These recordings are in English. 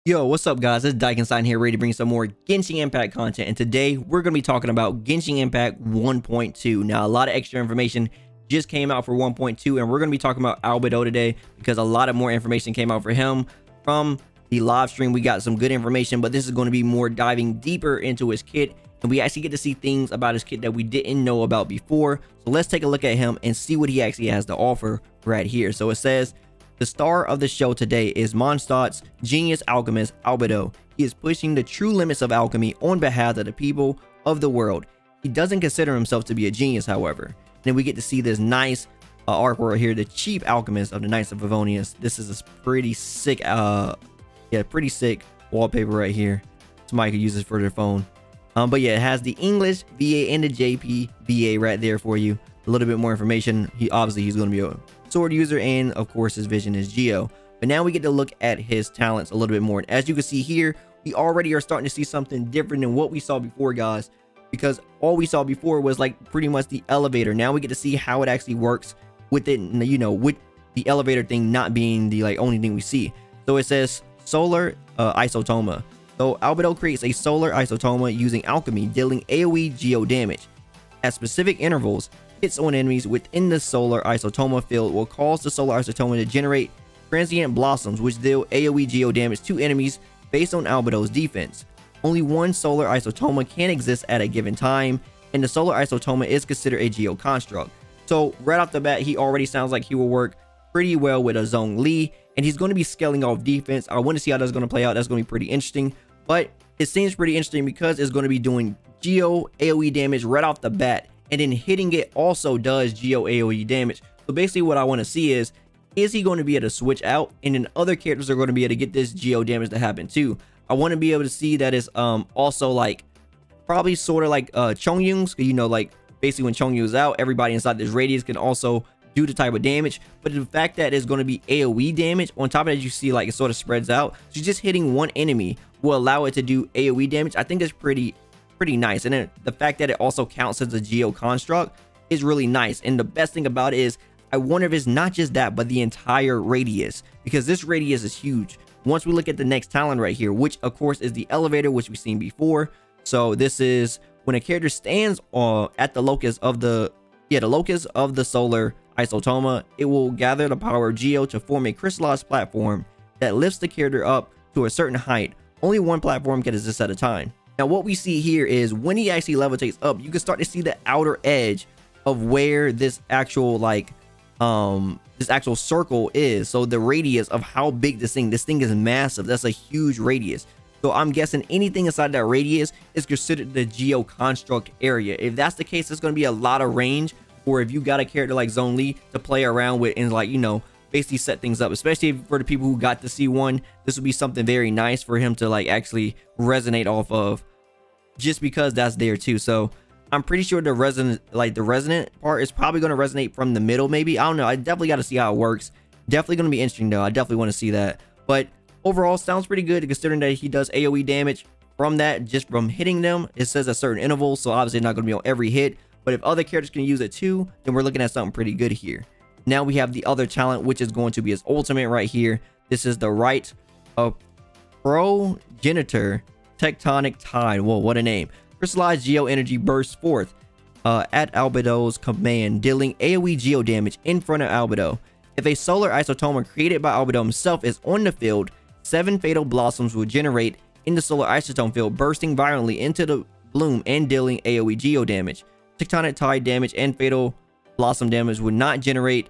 Yo, what's up guys? It's Dykenstein here, ready to bring you some more Genshin Impact content. And today we're going to be talking about Genshin Impact 1.2. Now, a lot of extra information just came out for 1.2, and we're going to be talking about Albedo today because a lot of more information came out for him from the live stream. We got some good information, but this is going to be more diving deeper into his kit, and we actually get to see things about his kit that we didn't know about before. So let's take a look at him and see what he actually has to offer right here. So it says, the star of the show today is Mondstadt's genius alchemist Albedo. He is pushing the true limits of alchemy on behalf of the people of the world. He doesn't consider himself to be a genius, however. And then we get to see this nice artwork here, the chief alchemist of the Knights of Favonius. This is a pretty sick, pretty sick wallpaper right here. Somebody could use this for their phone. But yeah, it has the English VA and the JP VA right there for you. A little bit more information. He's going to be a sword user, and of course his vision is Geo. But now we get to look at his talents a little bit more, and as you can see here, we already are starting to see something different than what we saw before, guys, because all we saw before was like pretty much the elevator. Now we get to see how it actually works with it, you know, with the elevator thing not being the only thing we see. So it says solar isotoma. So Albedo creates a solar isotoma using alchemy, dealing AOE GEO damage at specific intervals. Hits on enemies within the solar isotoma field will cause the solar isotoma to generate transient blossoms, which deal AOE GEO damage to enemies based on Albedo's defense. Only one solar isotoma can exist at a given time, and the solar isotoma is considered a Geo construct. So right off the bat, he already sounds like he will work pretty well with a Zhongli, and he's going to be scaling off defense. I want to see how that's going to play out. That's going to be pretty interesting, but it seems pretty interesting because it's going to be doing Geo AOE damage right off the bat, and then hitting it also does Geo AOE damage. So basically what I want to see is he going to be able to switch out, and then other characters are going to be able to get this Geo damage to happen too. I want to be able to see that it's also like probably sort of like Chongyun's, you know, like basically when Chongyu is out, everybody inside this radius can also do the type of damage. But the fact that it's going to be AOE damage on top of that, you see like it sort of spreads out, so just hitting one enemy will allow it to do AOE damage. I think that's pretty nice. And then the fact that it also counts as a Geo construct is really nice. And the best thing about it is, I wonder if it's not just that, but the entire radius, because this radius is huge. Once we look at the next talent right here, which of course is the elevator, which we've seen before. So this is when a character stands at the locus of the solar isotoma, it will gather the power of Geo to form a crystallized platform that lifts the character up to a certain height. Only one platform can exist at a time. Now what we see here is when he actually levitates up, you can start to see the outer edge of where this actual circle is. So the radius of how big this thing is massive. That's a huge radius. So I'm guessing anything inside that radius is considered the Geo construct area. If that's the case, it's going to be a lot of range, or if you got a character like Zhongli to play around with and like, you know, basically set things up, especially for the people who got to see one. This would be something very nice for him to like actually resonate off of, just because that's there too. So I'm pretty sure the resonant part is probably going to resonate from the middle, maybe. I don't know. I definitely got to see how it works. Definitely going to be interesting though. I definitely want to see that. But overall, sounds pretty good considering that he does AOE damage from that, just from hitting them. It says at certain intervals, so obviously not going to be on every hit. But if other characters can use it too, then we're looking at something pretty good here. Now we have the other talent, which is going to be his ultimate right here. This is the right of Progenitor Tectonic Tide. Whoa, what a name. Crystallized Geo energy bursts forth at Albedo's command, dealing AOE Geo damage in front of Albedo. If a solar isotoma created by Albedo himself is on the field, 7 fatal blossoms will generate in the solar isotome field, bursting violently into the bloom and dealing AOE Geo damage. Tectonic Tide damage and fatal blossom damage would not generate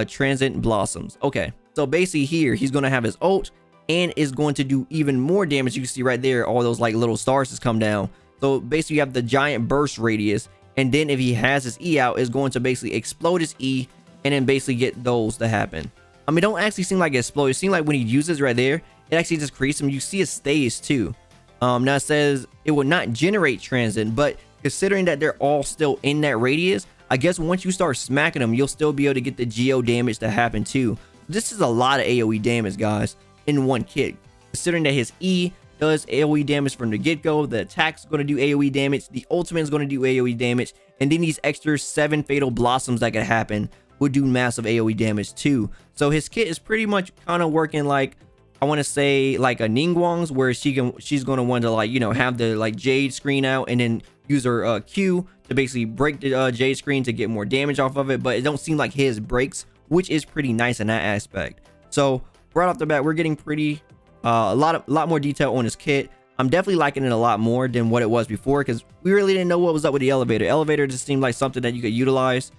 transient blossoms. Okay, so basically here he's going to have his ult and is going to do even more damage. You can see right there all those like little stars just come down. So basically you have the giant burst radius, and then if he has his E out, is going to basically explode his E and then basically get those to happen. I mean, it don't actually seem like it explodes. It seems like when he uses right there, it actually just creates them. You see it stays too. Now it says it will not generate transient, but considering that they're all still in that radius, I guess once you start smacking them, you'll still be able to get the Geo damage to happen too. This is a lot of AOE damage, guys, in one kit. Considering that his E does AOE damage from the get-go, the attack's going to do AOE damage, the ultimate is going to do AOE damage, and then these extra 7 fatal blossoms that could happen would do massive AOE damage too. So his kit is pretty much kind of working like I want to say like a Ningguang's, where she's going to want to like, you know, have the like Jade screen out and then use her Q to basically break the Jade screen to get more damage off of it. But it don't seem like his breaks, which is pretty nice in that aspect. So right off the bat, we're getting pretty a lot more detail on his kit. I'm definitely liking it a lot more than what it was before, because we really didn't know what was up with the elevator. Elevator just seemed like something that you could utilize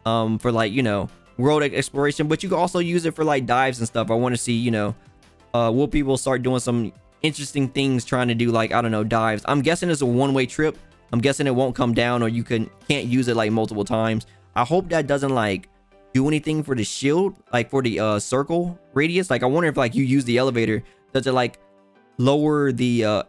for like, you know, world exploration, but you can also use it for like dives and stuff. I want to see, you know, will people start doing some interesting things trying to do like, I don't know, dives. I'm guessing it's a one-way trip. I'm guessing it won't come down, or you can't use it like multiple times. I hope that doesn't like do anything for the shield, like for the circle radius. Like I wonder if like you use the elevator, does it like lower the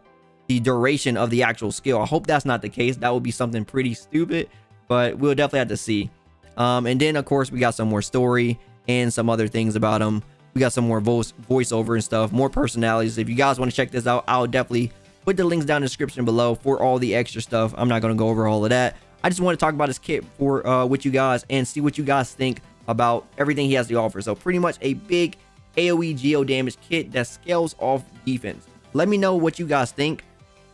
duration of the actual skill? I hope that's not the case. That would be something pretty stupid, but we'll definitely have to see. And then of course we got some more story and some other things about him. We got some more voiceover and stuff, more personalities. If you guys want to check this out, I'll definitely put the links down in the description below for all the extra stuff. I'm not going to go over all of that. I just want to talk about his kit for with you guys and see what you guys think about everything he has to offer. So pretty much a big AOE GEO damage kit that scales off defense. Let me know what you guys think.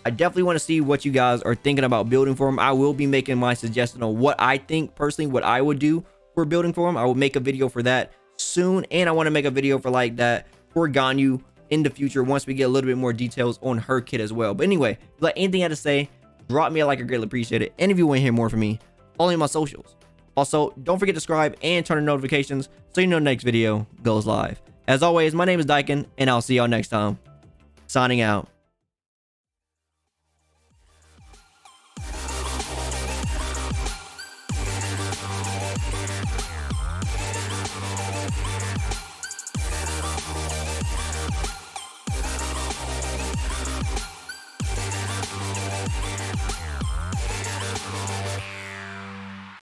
I definitely want to see what you guys are thinking about building for him. I will be making my suggestion on what I think personally, what I would do for building for him. I will make a video for that soon, and I want to make a video for like that for Ganyu in the future once we get a little bit more details on her kit as well. But anyway, if you like anything I had to say, drop me a like. I greatly appreciate it. And if you want to hear more from me, follow me on my socials. Also, don't forget to subscribe and turn on notifications so you know the next video goes live. As always, my name is Daikin, and I'll see y'all next time. Signing out.